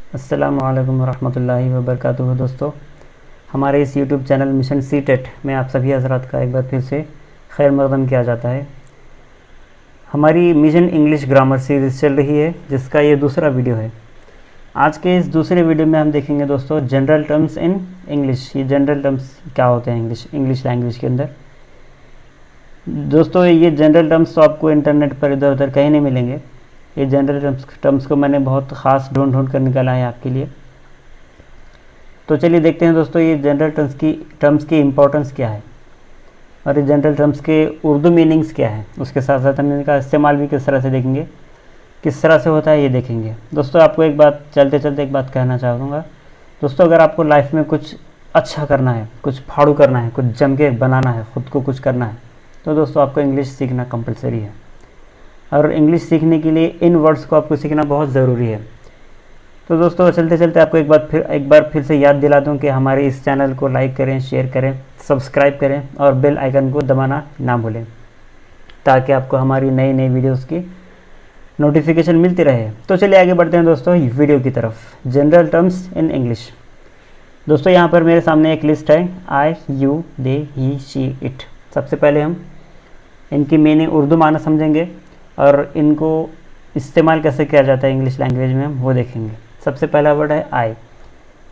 अस्सलामुअलैकुम वरहमतुल्लाहि वबरकातुहू। दोस्तों, हमारे इस YouTube channel mission C TET में आप सभी हजरात का एक बार फिर से खैर मकदम किया जाता है। हमारी मिशन इंग्लिश ग्रामर सीरीज़ चल रही है, जिसका ये दूसरा वीडियो है। आज के इस दूसरे वीडियो में हम देखेंगे दोस्तों जनरल टर्म्स इन इंग्लिश। ये जनरल टर्म्स क्या होते हैं इंग्लिश लैंग्वेज के अंदर। दोस्तों, ये जनरल टर्म्स तो आपको इंटरनेट पर इधर उधर कहीं नहीं मिलेंगे। ये जनरल टर्म्स को मैंने बहुत ख़ास ढूंढ कर निकाला है आपके लिए। तो चलिए देखते हैं दोस्तों, ये जनरल टर्म्स की इम्पोर्टेंस क्या है और ये जनरल टर्म्स के उर्दू मीनिंग्स क्या है। उसके साथ साथ हम इनका इस्तेमाल भी किस तरह से देखेंगे, किस तरह से होता है ये देखेंगे। दोस्तों, आपको एक बात चलते चलते एक बात कहना चाहूँगा। दोस्तों, अगर आपको लाइफ में कुछ अच्छा करना है, कुछ फाड़ू करना है, कुछ जम के बनाना है, ख़ुद को कुछ करना है, तो दोस्तों आपको इंग्लिश सीखना कंपलसरी है। और इंग्लिश सीखने के लिए इन वर्ड्स को आपको सीखना बहुत ज़रूरी है। तो दोस्तों, चलते चलते आपको एक बार फिर से याद दिला दूं कि हमारे इस चैनल को लाइक करें, शेयर करें, सब्सक्राइब करें और बेल आइकन को दबाना ना भूलें, ताकि आपको हमारी नई नई वीडियोस की नोटिफिकेशन मिलती रहे। तो चलिए आगे बढ़ते हैं दोस्तों वीडियो की तरफ। General terms in English. दोस्तों, यहाँ पर मेरे सामने एक लिस्ट है, I, you, they, he, she, it. सबसे पहले हम इनकी मीनिंग उर्दू माना समझेंगे और इनको इस्तेमाल कैसे किया जाता है इंग्लिश लैंग्वेज में, हम वो देखेंगे। सबसे पहला वर्ड है आई।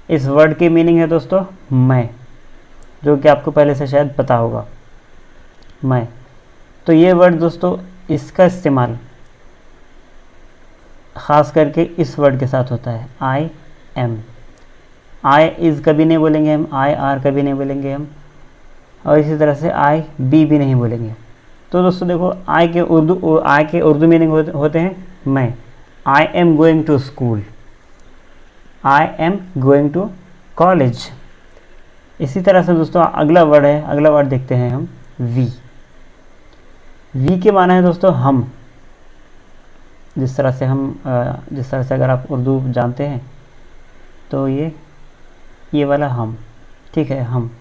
इस वर्ड की मीनिंग है दोस्तों मैं, जो कि आपको पहले से शायद पता होगा, मैं। तो ये वर्ड दोस्तों, इसका इस्तेमाल ख़ास करके इस वर्ड के साथ होता है, आई एम। आई इज़ कभी नहीं बोलेंगे हम, आई आर कभी नहीं बोलेंगे हम, और इसी तरह से आई बी भी नहीं बोलेंगे। तो दोस्तों देखो, आई के उर्दू मीनिंग होते हैं मैं। I am going to school, I am going to college. इसी तरह से दोस्तों अगला वर्ड देखते हैं हम, वी। वी के माना है दोस्तों हम। जिस तरह से अगर आप उर्दू जानते हैं तो ये वाला हम, ठीक है, हम।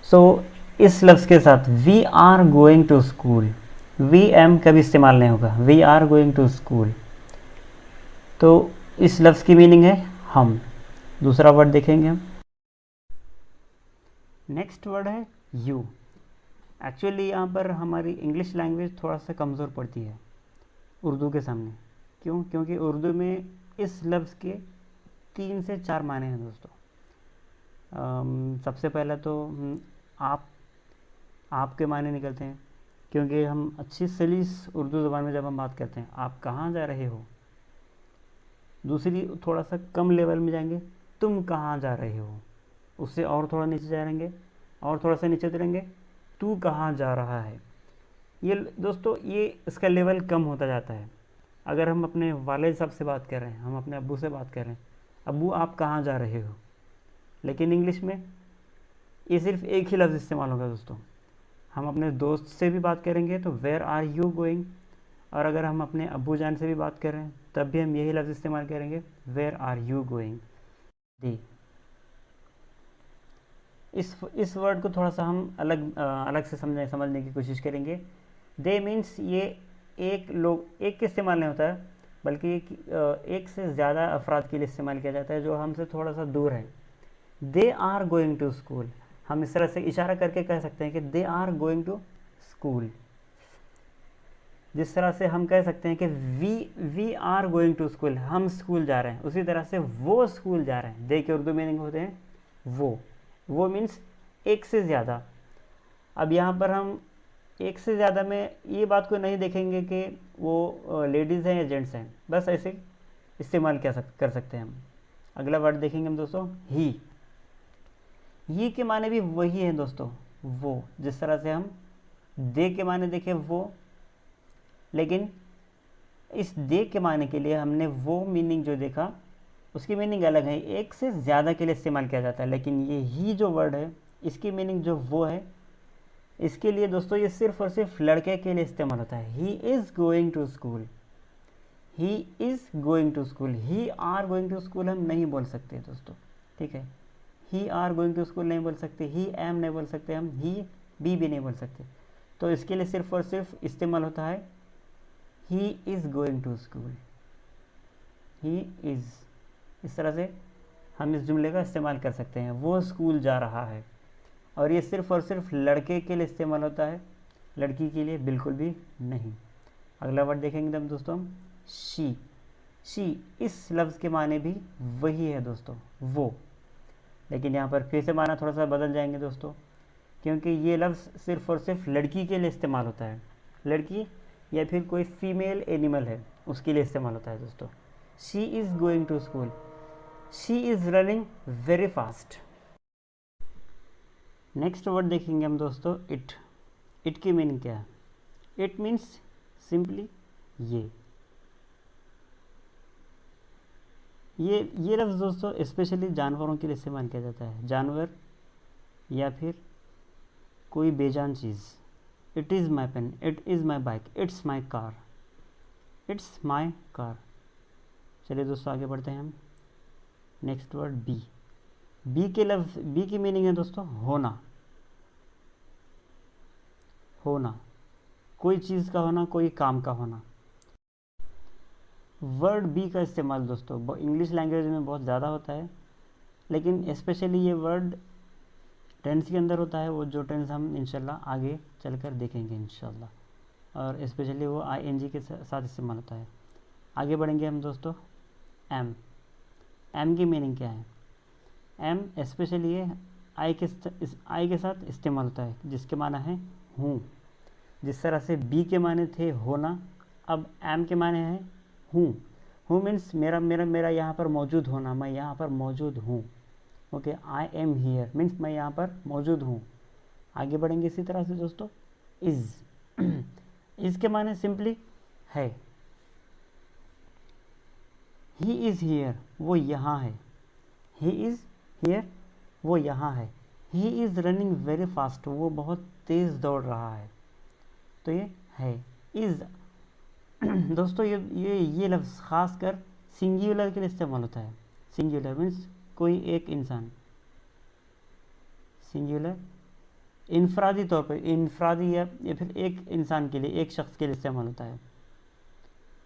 सो इस लफ्ज़ के साथ we are going to school, we am कभी इस्तेमाल नहीं होगा, we are going to school. तो इस लफ्ज़ की मीनिंग है हम। दूसरा वर्ड देखेंगे हम। नेक्स्ट वर्ड है यू। एक्चुअली यहाँ पर हमारी इंग्लिश लैंग्वेज थोड़ा सा कमज़ोर पड़ती है उर्दू के सामने। क्यों? क्योंकि उर्दू में इस लफ्ज़ के 3 से 4 माने हैं दोस्तों। सबसे पहला तो आपके माने निकलते हैं, क्योंकि हम अच्छी सलीस उर्दू ज़बान में जब हम बात करते हैं, आप कहाँ जा रहे हो। दूसरी थोड़ा सा कम लेवल में जाएंगे, तुम कहाँ जा रहे हो। उससे और थोड़ा नीचे जाएंगे और थोड़ा सा नीचे उतरेंगे, तू कहाँ जा रहा है। ये दोस्तों, ये इसका लेवल कम होता जाता है। अगर हम अपने वालिद साहब से बात कर रहे हैं, हम अपने अब्बू से बात कर रहे हैं, अब्बू आप कहाँ जा रहे हो। लेकिन इंग्लिश में ये सिर्फ एक ही लफ्ज़ इस्तेमाल होगा दोस्तों। हम अपने दोस्त से भी बात करेंगे तो वेयर आर यू गोइंग, और अगर हम अपने अब्बू जान से भी बात कर रहे हैं तब भी हम यही लफ्ज़ इस्तेमाल करेंगे, वेयर आर यू गोइंग। दी। इस वर्ड को थोड़ा सा हम अलग से समझने की कोशिश करेंगे। दे मीन्स ये एक के इस्तेमाल नहीं होता है, बल्कि एक से ज़्यादा अफराद के लिए इस्तेमाल किया जाता है जो हमसे थोड़ा सा दूर है। They are going to school, हम इस तरह से इशारा करके कह सकते हैं कि they are going to school. जिस तरह से हम कह सकते हैं कि we are going to school, हम स्कूल जा रहे हैं, उसी तरह से वो स्कूल जा रहे हैं। दे के उर्दू मीनिंग होते हैं वो मीन्स एक से ज़्यादा। अब यहाँ पर हम एक से ज़्यादा में ये बात को नहीं देखेंगे कि वो लेडीज़ हैं या जेंट्स हैं, बस ऐसे इस्तेमाल कर सकते हैं हम। अगला वर्ड देखेंगे हम दोस्तों, ही के माने भी वही है दोस्तों, वो। जिस तरह से हम दे के माने देखें वो, लेकिन इस दे के माने के लिए हमने वो मीनिंग जो देखा उसकी मीनिंग अलग है, एक से ज़्यादा के लिए इस्तेमाल किया जाता है। लेकिन ये ही जो वर्ड है, इसकी मीनिंग जो वो है, इसके लिए दोस्तों ये सिर्फ और सिर्फ लड़के के लिए इस्तेमाल होता है। He is going to school, he is going to school. He are going to school हम नहीं बोल सकते दोस्तों, ठीक है। He are going to school नहीं बोल सकते, ही एम नहीं बोल सकते हम, ही बी भी नहीं बोल सकते। तो इसके लिए सिर्फ और सिर्फ इस्तेमाल होता है he is going to school, he is. इस तरह से हम इस जुमले का इस्तेमाल कर सकते हैं। वो स्कूल जा रहा है, और ये सिर्फ़ और सिर्फ लड़के के लिए इस्तेमाल होता है, लड़की के लिए बिल्कुल भी नहीं। अगला वर्ड देखेंगे तब दोस्तों हम शी। शी इस लफ्ज़ के माने भी वही है दोस्तों, वो, लेकिन यहाँ पर फिर से माना थोड़ा सा बदल जाएंगे दोस्तों, क्योंकि ये लफ्ज़ सिर्फ़ और सिर्फ लड़की के लिए इस्तेमाल होता है। लड़की या फिर कोई फीमेल एनिमल है उसके लिए इस्तेमाल होता है दोस्तों। She is going to school, she is running very fast. Next word देखेंगे हम दोस्तों इट। इट की मीनिंग क्या है? इट मीन्स सिंपली ये लफ्ज़ दोस्तों स्पेशली जानवरों के लिए इस्तेमाल किया जाता है। जानवर या फिर कोई बेजान चीज़। It is my pen, it is my bike, it's my car, it's my car. चलिए दोस्तों आगे बढ़ते हैं हम। Next word be. बी की मीनिंग है दोस्तों होना। होना, कोई चीज़ का होना, कोई काम का होना। वर्ड बी का इस्तेमाल दोस्तों इंग्लिश लैंग्वेज में बहुत ज़्यादा होता है, लेकिन स्पेशली ये वर्ड टेंस के अंदर होता है, वो जो टेंस हम इंशाल्लाह आगे चलकर देखेंगे इंशाल्लाह, और स्पेशली वो ING के साथ इस्तेमाल होता है। आगे बढ़ेंगे हम दोस्तों। एम। एम की मीनिंग क्या है? एम स्पेशली ये आई के साथ इस्तेमाल होता है, जिसके माना है हूँ। जिस तरह से बी के माने थे होना, अब एम के माने हैं हूँ। हूँ मीन्स मेरा मेरा मेरा यहाँ पर मौजूद होना, मैं यहाँ पर मौजूद हूँ। Okay, I am here means मैं यहाँ पर मौजूद हूँ। आगे बढ़ेंगे इसी तरह से दोस्तों। इज़। इज़ के माने सिंपली है। ही इज़ हियर, वो यहाँ है। ही इज़ हियर, वो यहाँ है। He is running very fast, वो बहुत तेज़ दौड़ रहा है। तो ये है इज़। दोस्तों ये लफ्ज़ ख़ास कर सिंगुलर के लिए इस्तेमाल होता है। सिंगुलर मीन्स कोई एक इंसान। सिंगुलर इनफरादी तौर पर, इनफरादी या फिर एक इंसान के लिए, एक शख्स के लिए इस्तेमाल होता है।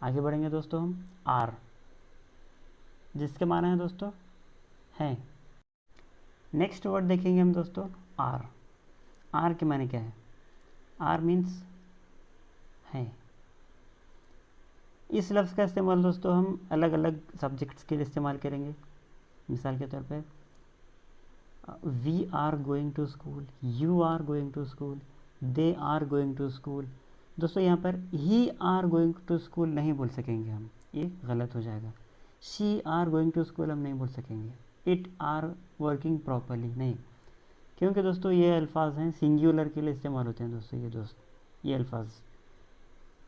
आगे बढ़ेंगे दोस्तों हम। आर, जिसके माना है दोस्तों हैं। नेक्स्ट वर्ड देखेंगे हम दोस्तों आर। आर के माने क्या है? आर मीन्स है। इस लफ्ज़ का इस्तेमाल दोस्तों हम अलग अलग सब्जेक्ट्स के लिए इस्तेमाल करेंगे। मिसाल के तौर पे we are going to school, you are going to school, they are going to school. दोस्तों यहाँ पर he are going to school नहीं बोल सकेंगे हम, ये गलत हो जाएगा। She are going to school हम नहीं बोल सकेंगे। इट आर वर्किंग प्रॉपरली नहीं, क्योंकि दोस्तों ये अल्फाज हैं सिंगुलर के लिए इस्तेमाल होते हैं दोस्तों।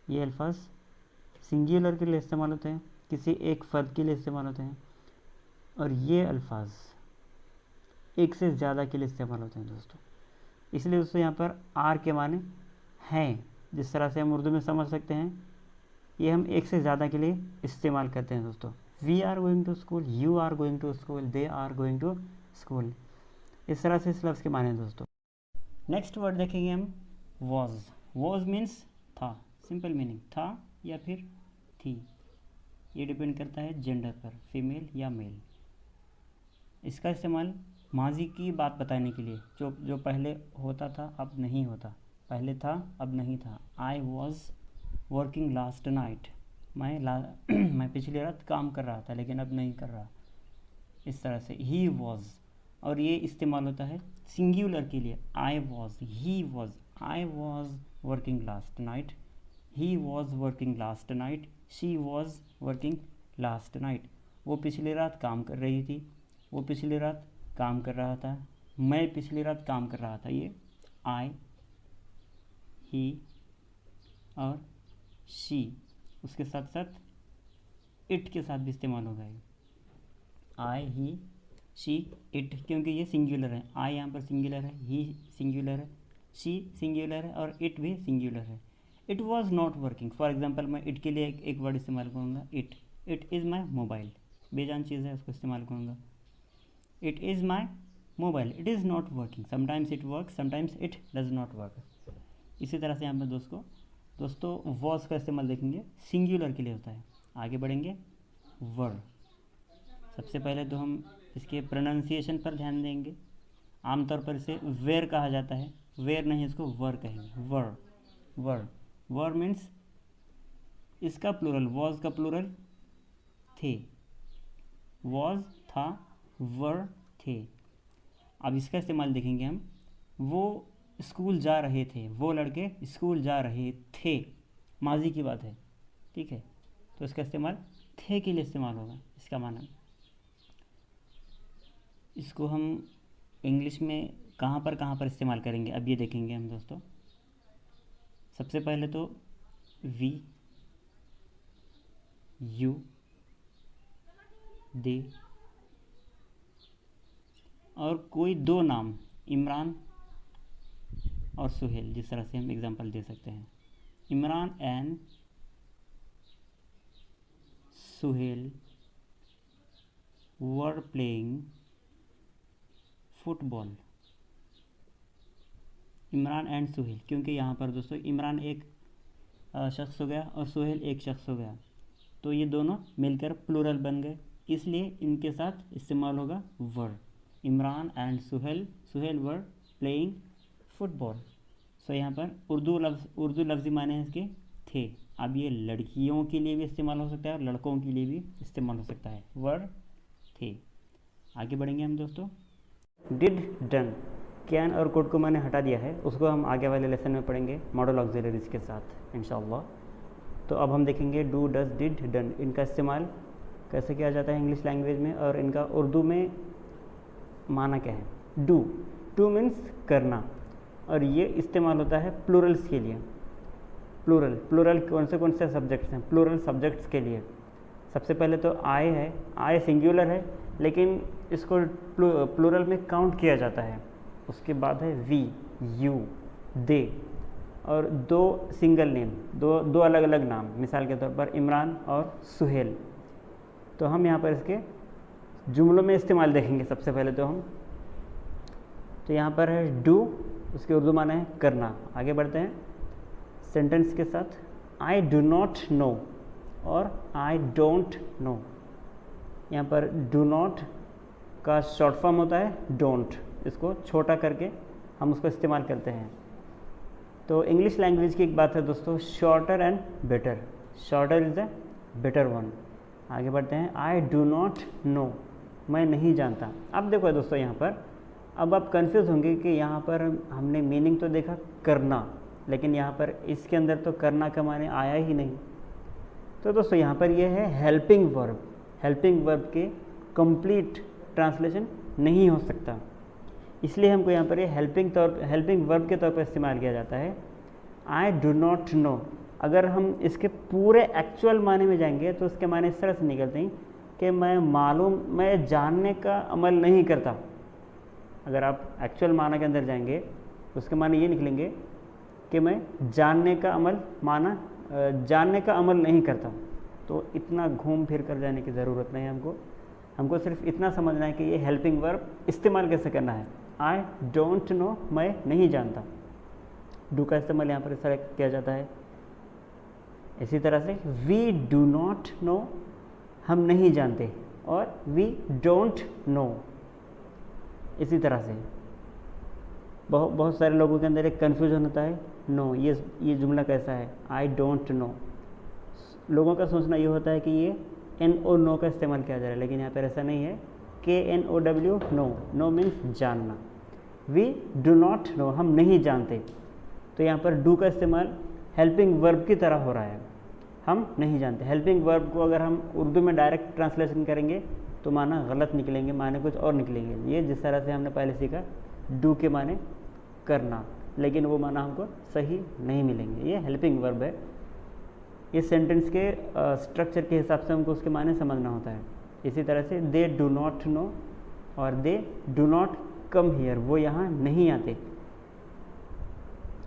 ये अल्फाज सिंगुलर के लिए इस्तेमाल होते हैं, किसी एक फ़र्द के लिए इस्तेमाल होते हैं, और ये अल्फाज एक से ज़्यादा के लिए इस्तेमाल होते हैं दोस्तों। इसलिए दोस्तों यहाँ पर आर के माने हैं, जिस तरह से हम उर्दू में समझ सकते हैं, ये हम एक से ज़्यादा के लिए इस्तेमाल करते हैं दोस्तों। We are going to school, you are going to school, they are going to school. इस तरह से इस लफ्ज़ के माने दोस्तों। नेक्स्ट वर्ड देखेंगे हम वॉज। वॉज मीन्स था, सिंपल मीनिंग था या फिर थी। ये डिपेंड करता है जेंडर पर, फीमेल या मेल। इसका इस्तेमाल माजी की बात बताने के लिए, जो पहले होता था अब नहीं होता, पहले था अब नहीं था। I was working last night, मैं पिछली रात काम कर रहा था लेकिन अब नहीं कर रहा। इस तरह से ही वॉज, और ये इस्तेमाल होता है सिंगुलर के लिए। I was, he was, I was working last night, he was working last night, she was working last night. वो पिछली रात काम कर रही थी, वो पिछली रात काम कर रहा था, मैं पिछली रात काम कर रहा था। ये आई, ही और शी, उसके साथ साथ इट के साथ भी इस्तेमाल होगा ये। आई, ही, शी, इट, क्योंकि ये सिंगुलर है। आई यहाँ पर सिंगुलर है, ही सिंगुलर है, शी सिंगुलर है और इट भी सिंगुलर है। It was not working, for example मैं इट के लिए एक वर्ड इस्तेमाल करूँगा, इट इज़ माई मोबाइल। बेजान चीज़ है, उसको इस्तेमाल करूँगा। It is my mobile, it is not working, sometimes it work, sometimes it does not work. इसी तरह से यहाँ पर दोस्तों वॉज का इस्तेमाल देखेंगे, सिंगुलर के लिए होता है। आगे बढ़ेंगे वर। सबसे पहले तो हम इसके प्रोनाउंसिएशन पर ध्यान देंगे। आमतौर पर इसे वेयर कहा जाता है, वेयर नहीं, इसको वर कहेंगे। वर, वर, वर मीन्स इसका प्लूरल, वॉज का प्लूरल थे, वॉज था, वर थे। अब इसका इस्तेमाल देखेंगे हम। वो स्कूल जा रहे थे, वो लड़के स्कूल जा रहे थे, माजी की बात है, ठीक है। तो इसका इस्तेमाल थे के लिए इस्तेमाल होगा, इसका माना। इसको हम इंग्लिश में कहाँ पर इस्तेमाल करेंगे, अब ये देखेंगे हम दोस्तों। सबसे पहले तो वी, यू, दे और कोई दो नाम, इमरान और सुहेल, जिस तरह से हम एग्जांपल दे सकते हैं। Imran and Suhel were playing football. Imran and Suhel, क्योंकि यहाँ पर दोस्तों इमरान एक शख्स हो गया और सुहेल एक शख्स हो गया, तो ये दोनों मिलकर प्लूरल बन गए, इसलिए इनके साथ इस्तेमाल होगा were. Imran and Suhel were playing football. So यहाँ पर उर्दू लफ्ज़ी माने हैं इसके थे। अब ये लड़कियों के लिए भी इस्तेमाल हो सकता है और लड़कों के लिए भी इस्तेमाल हो सकता है, वर थे। आगे बढ़ेंगे हम दोस्तों। डिड, डन, कैन और कुड को मैंने हटा दिया है, उसको हम आगे वाले लेसन में पढ़ेंगे मॉडल ऑक्सिलरीज के साथ इंशाअल्लाह। तो अब हम देखेंगे डू, डज, डिड, डन, इनका इस्तेमाल कैसे किया जाता है इंग्लिश लैंग्वेज में और इनका उर्दू में माना क्या है। डू, टू मीन्स करना, और ये इस्तेमाल होता है प्लूरल्स के लिए। प्लूरल कौन से सब्जेक्ट्स हैं, प्लूरल सब्जेक्ट्स के लिए। सबसे पहले तो आई है, आई सिंगुलर है लेकिन इसको प्लूरल में काउंट किया जाता है। उसके बाद है वी, यू, दे और दो सिंगल नेम, दो अलग अलग नाम, मिसाल के तौर पर इमरान और सुहेल। तो हम यहाँ पर इसके जुमलों में इस्तेमाल देखेंगे। सबसे पहले तो यहाँ पर है डू, उसके उर्दू माना है करना। आगे बढ़ते हैं सेंटेंस के साथ। आई डू नॉट नो और आई डोंट नो। यहाँ पर डू नॉट का शॉर्ट फॉर्म होता है डोंट, इसको छोटा करके हम उसको इस्तेमाल करते हैं। तो इंग्लिश लैंग्वेज की एक बात है दोस्तों, shorter and better, shorter is the better one. आगे बढ़ते हैं। आई डू नॉट नो, मैं नहीं जानता। अब देखो दोस्तों यहाँ पर, अब आप कंफ्यूज होंगे कि यहाँ पर हमने मीनिंग तो देखा करना, लेकिन यहाँ पर इसके अंदर तो करना का माने आया ही नहीं। तो दोस्तों यहाँ पर यह है हेल्पिंग वर्ब। हेल्पिंग वर्ब के कंप्लीट ट्रांसलेशन नहीं हो सकता, इसलिए हमको यहाँ पर ये हेल्पिंग वर्ब के तौर पर इस्तेमाल किया जाता है। आई डू नॉट नो, अगर हम इसके पूरे एक्चुअल माने में जाएंगे तो उसके माने इस तरह से निकलते हैं कि मैं जानने का अमल नहीं करता। अगर आप एक्चुअल माना के अंदर जाएंगे तो उसके माने ये निकलेंगे कि मैं जानने का अमल नहीं करता। तो इतना घूम फिर कर जाने की ज़रूरत नहीं है हमको सिर्फ इतना समझना है कि ये हेल्पिंग वर्ब इस्तेमाल कैसे करना है। आई डोंट नो, मैं नहीं जानता। डू का इस्तेमाल यहाँ पर इस तरह किया जाता है। इसी तरह से वी डू नॉट नो, हम नहीं जानते, और वी डोंट नो। इसी तरह से बहुत सारे लोगों के अंदर एक कन्फ्यूजन होता है, नो, ये जुमला कैसा है, आई डोंट नो। लोगों का सोचना ये होता है कि ये NO नो का इस्तेमाल किया जा रहा है, लेकिन यहाँ पर ऐसा नहीं है। KNOW नो, नो मीन्स जानना। वी डू नॉट नो, हम नहीं जानते। तो यहाँ पर डू का इस्तेमाल हेल्पिंग वर्ब की तरह हो रहा है, हम नहीं जानते। हेल्पिंग वर्ब को अगर हम उर्दू में डायरेक्ट ट्रांसलेशन करेंगे तो माना गलत निकलेंगे, माने कुछ और निकलेंगे। ये जिस तरह से हमने पहले सीखा डू के माने करना, लेकिन वो माना हमको सही नहीं मिलेंगे। ये हेल्पिंग वर्ब है। इस सेंटेंस के स्ट्रक्चर के हिसाब से हमको उसके माने समझना होता है। इसी तरह से दे डू नॉट नो और they do not come here, वो यहाँ नहीं आते।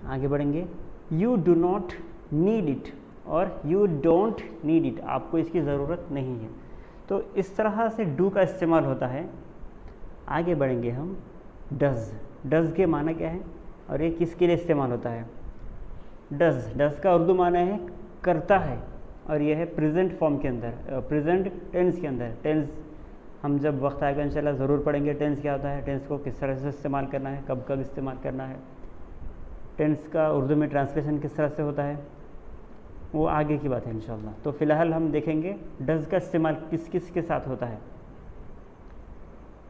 आगे बढ़ेंगे। You do not need it और यू डोंट नीड इट, आपको इसकी ज़रूरत नहीं है। तो इस तरह से डू का इस्तेमाल होता है। आगे बढ़ेंगे हम। डज के माना क्या है और ये किसके लिए इस्तेमाल होता है। डज का उर्दू माना है करता है, और यह है प्रेजेंट फॉर्म के अंदर, प्रेजेंट टेंस के अंदर। टेंस हम जब वक्त आएगा इंशाल्लाह ज़रूर पढ़ेंगे टेंस क्या होता है, टेंस को किस तरह से इस्तेमाल करना है, कब कब इस्तेमाल करना है, टेंस का उर्दू में ट्रांसलेशन किस तरह से होता है, वो आगे की बात है इंशाल्लाह। तो फ़िलहाल हम देखेंगे डज़ का इस्तेमाल किस किस के साथ होता है।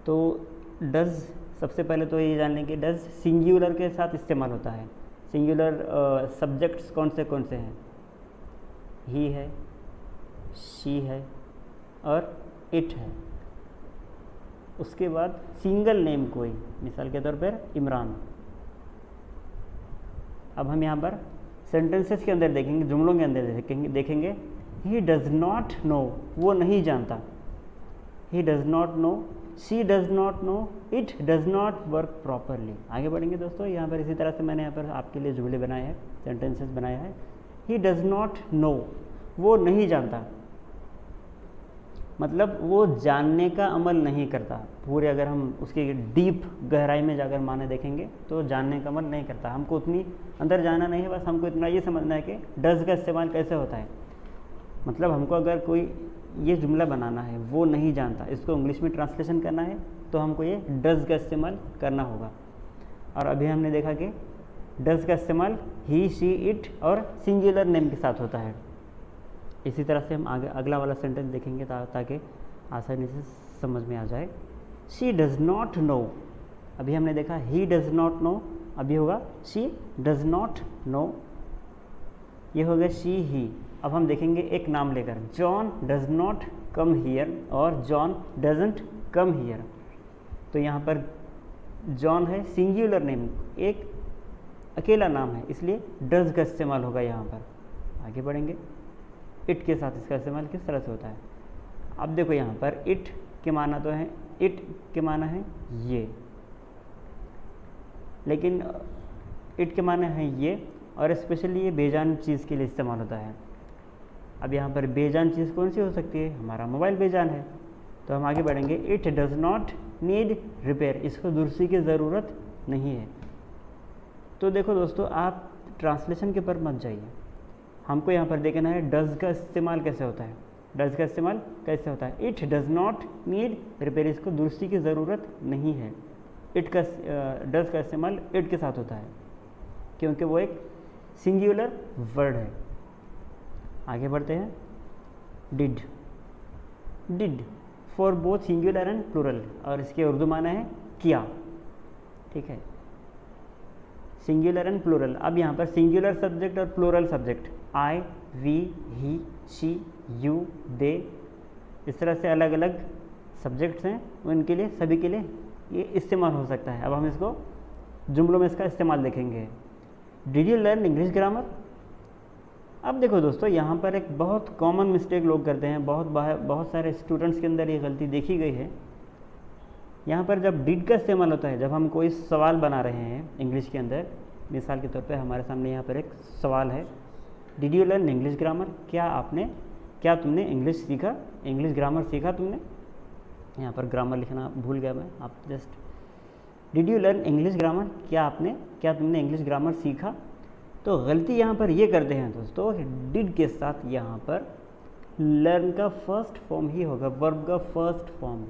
तो डज़ सबसे पहले तो ये जान लेंगे डज़ सिंगुलर के साथ इस्तेमाल होता है। सिंगुलर सब्जेक्ट्स कौन से हैं, ही है, शी है और इट है। उसके बाद सिंगल नेम कोई, मिसाल के तौर पर इमरान। अब हम यहाँ पर सेंटेंसेस के अंदर देखेंगे, जुमलों के अंदर देखेंगे ही डज़ नॉट नो, वो नहीं जानता, he does not know, she does not know, it does not work properly. आगे बढ़ेंगे दोस्तों, यहाँ पर इसी तरह से मैंने यहाँ पर आपके लिए जुमले बनाए हैं, सेंटेंसेस बनाया है। ही डज़ नॉट नो, वो नहीं जानता, मतलब वो जानने का अमल नहीं करता। पूरे अगर हम उसकी डीप गहराई में जाकर माने देखेंगे तो जानने का अमल नहीं करता। हमको उतनी अंदर जाना नहीं है, बस हमको इतना ये समझना है कि डज़ का इस्तेमाल कैसे होता है। मतलब हमको अगर कोई ये जुमला बनाना है, वो नहीं जानता, इसको इंग्लिश में ट्रांसलेशन करना है तो हमको ये डज़ का इस्तेमाल करना होगा। और अभी हमने देखा कि डज़ का इस्तेमाल ही, शी, इट और सिंगुलर नेम के साथ होता है। इसी तरह से हम आगे अगला वाला सेंटेंस देखेंगे ताकि आसानी से समझ में आ जाए। शी डज़ नॉट नो, अभी हमने देखा ही डज़ नॉट नो, अभी होगा शी डज़ नॉट नो, ये हो गया शी ही। अब हम देखेंगे एक नाम लेकर, John does not come here और जॉन डजंट कम हियर। तो यहाँ पर जॉन है सिंगुलर नेम, एक अकेला नाम है, इसलिए डज़ का इस्तेमाल होगा यहाँ पर। आगे बढ़ेंगे, इट के साथ इसका इस्तेमाल किस तरह से होता है। अब देखो यहाँ पर इट के माना तो है, इट के माना है ये, लेकिन इट के माना है ये, और स्पेशली ये बेजान चीज़ के लिए इस्तेमाल होता है। अब यहाँ पर बेजान चीज़ कौन सी हो सकती है, हमारा मोबाइल बेजान है। तो हम आगे बढ़ेंगे, it does not need repair, इसको दुरुस्ती की ज़रूरत नहीं है। तो देखो दोस्तों, आप ट्रांसलेशन के पर मत जाइए, हमको यहाँ पर देखना है डज़ का इस्तेमाल कैसे होता है। डज़ का इस्तेमाल कैसे होता है, it does not need repair, इसको दुरुस्ती की ज़रूरत नहीं है। इट का डज़ का इस्तेमाल इट के साथ होता है क्योंकि वो एक सिंगुलर वर्ड है। आगे बढ़ते हैं, did, did for both singular and plural, और इसके उर्दू माना है किया, ठीक है, सिंगुलर एंड प्लूरल। अब यहाँ पर सिंगुलर सब्जेक्ट और plural subject, I, we, he, she, you, they, इस तरह से अलग अलग सब्जेक्ट्स हैं, उनके लिए सभी के लिए ये इस्तेमाल हो सकता है। अब हम इसको जुमलों में इसका इस्तेमाल देखेंगे। Did you learn English grammar. अब देखो दोस्तों, यहाँ पर एक बहुत कॉमन मिस्टेक लोग करते हैं, बहुत सारे स्टूडेंट्स के अंदर ये गलती देखी गई है। यहाँ पर जब डिड का इस्तेमाल होता है, जब हम कोई सवाल बना रहे हैं इंग्लिश के अंदर, मिसाल के तौर पे हमारे सामने यहाँ पर एक सवाल है, did you learn English grammar, क्या तुमने इंग्लिश सीखा, इंग्लिश ग्रामर सीखा तुमने। यहाँ पर ग्रामर लिखना भूल गया मैं, आप just did you learn English grammar, क्या तुमने इंग्लिश ग्रामर सीखा। तो गलती यहाँ पर ये करते हैं दोस्तों, डिड के साथ यहाँ पर लर्न का फर्स्ट फॉर्म ही होगा, वर्ब का फर्स्ट फॉर्म,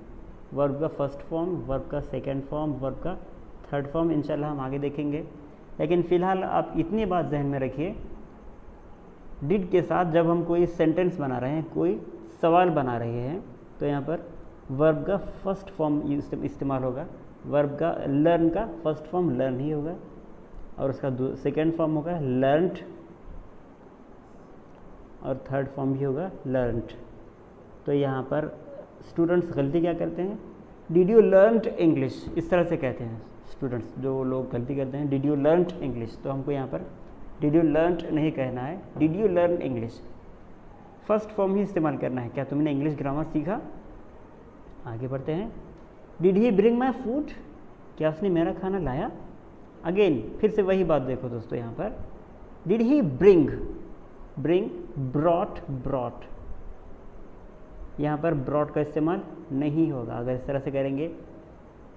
वर्ब का फर्स्ट फॉर्म, वर्ब का सेकंड फॉर्म, वर्ब का थर्ड फॉर्म, इंशाल्लाह हम आगे देखेंगे। लेकिन फ़िलहाल आप इतनी बात जहन में रखिए, डिड के साथ जब हम कोई सेंटेंस बना रहे हैं, कोई सवाल बना रहे हैं, तो यहाँ पर वर्ब का फर्स्ट फॉर्म इस्तेमाल होगा। वर्ब का लर्न का फर्स्ट फॉर्म लर्न ही होगा और उसका सेकंड फॉर्म होगा लर्नड और थर्ड फॉर्म भी होगा लर्नड। तो यहाँ पर स्टूडेंट्स गलती क्या करते हैं, डिड यू लर्नड इंग्लिश, इस तरह से कहते हैं स्टूडेंट्स, जो लोग गलती करते हैं, डिड यू लर्नड इंग्लिश। तो हमको यहाँ पर डिड यू लर्नड नहीं कहना है, did you learn English, first form ही इस्तेमाल करना है, क्या तुमने इंग्लिश ग्रामर सीखा। आगे बढ़ते हैं, did he bring my food, क्या उसने मेरा खाना लाया। अगेन फिर से वही बात देखो दोस्तों, यहाँ पर did he bring, brought, brought, यहाँ पर ब्रॉट का इस्तेमाल नहीं होगा। अगर इस तरह से करेंगे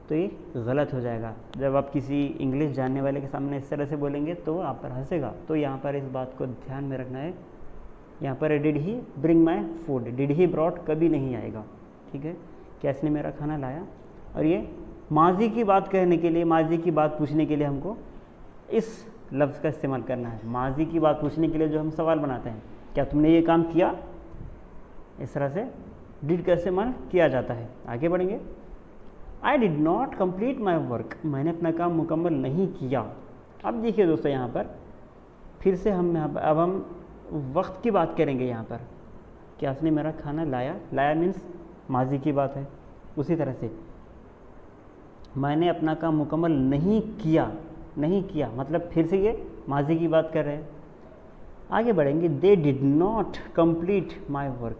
तो ये गलत हो जाएगा। जब आप किसी इंग्लिश जानने वाले के सामने इस तरह से बोलेंगे तो आप पर हंसेगा। तो यहाँ पर इस बात को ध्यान में रखना है, यहाँ पर did he bring my food, did he brought कभी नहीं आएगा, ठीक है। क्या इसने मेरा खाना लाया। और ये माजी की बात कहने के लिए, माजी की बात पूछने के लिए हमको इस लफ्ज़ का इस्तेमाल करना है। माजी की बात पूछने के लिए जो हम सवाल बनाते हैं, क्या तुमने ये काम किया, इस तरह से डिड का इस्तेमाल किया जाता है। आगे बढ़ेंगे। I did not complete my work, मैंने अपना काम मुकम्मल नहीं किया। अब देखिए दोस्तों, यहाँ पर फिर से हम अब हम वक्त की बात करेंगे। यहाँ पर क्या उसने मेरा खाना लाया, लाया मीन्स माजी की बात है। उसी तरह से मैंने अपना काम मुकम्मल नहीं किया, नहीं किया मतलब फिर से ये माजी की बात कर रहे हैं। आगे बढ़ेंगे। They did not complete my work,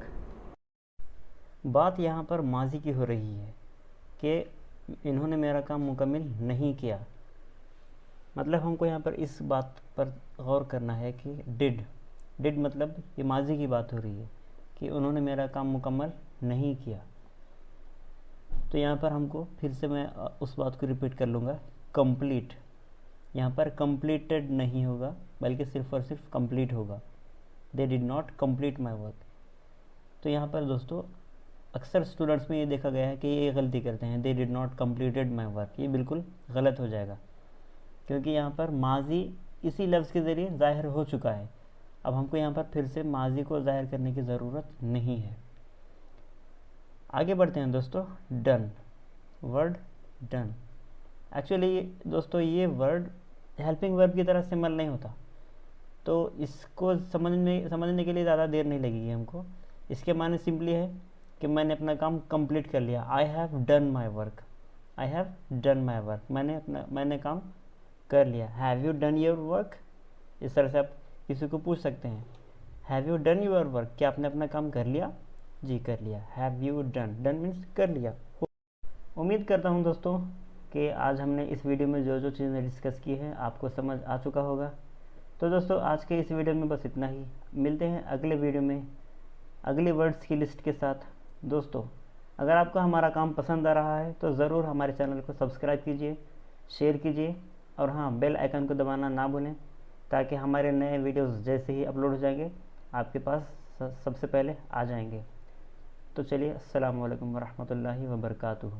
बात यहाँ पर माजी की हो रही है कि इन्होंने मेरा काम मुकम्मल नहीं किया। मतलब हमको यहाँ पर इस बात पर गौर करना है कि डिड मतलब ये माजी की बात हो रही है कि उन्होंने मेरा काम मुकम्मल नहीं किया। तो यहाँ पर हमको फिर से मैं उस बात को रिपीट कर लूँगा, कंप्लीट। यहाँ पर कंप्लीटेड नहीं होगा बल्कि सिर्फ और सिर्फ कंप्लीट होगा। They did not complete my work. तो यहाँ पर दोस्तों अक्सर स्टूडेंट्स में ये देखा गया है कि ये गलती करते हैं, they did not completed my work. ये बिल्कुल गलत हो जाएगा क्योंकि यहाँ पर माजी इसी लफ्ज़ के ज़रिए ज़ाहिर हो चुका है। अब हमको यहाँ पर फिर से माजी को ज़ाहिर करने की ज़रूरत नहीं है। आगे बढ़ते हैं दोस्तों। Done, word done. एक्चुअली दोस्तों ये वर्ड हेल्पिंग वर्ब की तरह इस्तेमाल नहीं होता, तो इसको समझने के लिए ज़्यादा देर नहीं लगेगी हमको। इसके माने सिंपली है कि मैंने अपना काम कंप्लीट कर लिया। I have done my work, I have done my work, मैंने काम कर लिया। Have you done your work, इस तरह से आप किसी को पूछ सकते हैं, have you done your work, क्या आपने अपना काम कर लिया। जी कर लिया। Have you done, done means कर लिया। उम्मीद करता हूँ दोस्तों कि आज हमने इस वीडियो में जो जो चीज़ें डिस्कस की हैं आपको समझ आ चुका होगा। तो दोस्तों आज के इस वीडियो में बस इतना ही। मिलते हैं अगले वीडियो में अगले वर्ड्स की लिस्ट के साथ। दोस्तों अगर आपको हमारा काम पसंद आ रहा है तो ज़रूर हमारे चैनल को सब्सक्राइब कीजिए, शेयर कीजिए और हाँ, बेल आइकन को दबाना ना भूलें ताकि हमारे नए वीडियोस जैसे ही अपलोड हो जाएंगे आपके पास सबसे पहले आ जाएंगे। तो चलिए, अस्सलाम वालेकुम वरहमतुल्लाहि वबरकातुहू।